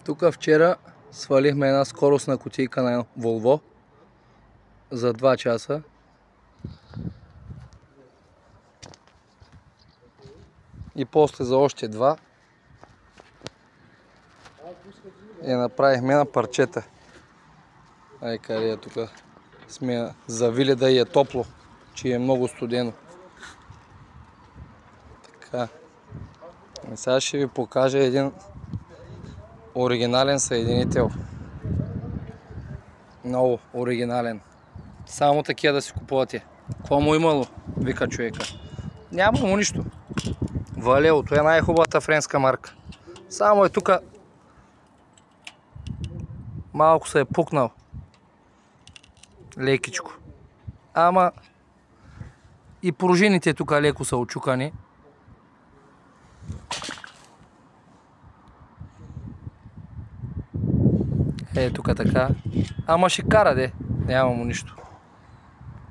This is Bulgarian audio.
Тук вчера свалихме една скоростна кутийка на Volvo за 2 часа. И после за още 2. И направихме на парчета. Ай, къде е тук? Сме завили да е топло, че е много студено. Така. И сега ще ви покажа един оригинален съединител. Много оригинален. Само такива да си купувате. Какво му имало? Вика човека. Няма му нищо. Валеото е най-хубавата френска марка. Само е тук. Малко се е пукнал. Лекичко. Ама и пружините тук леко са очукани. Е, тук така. Ама ще кара, де. Няма му нищо.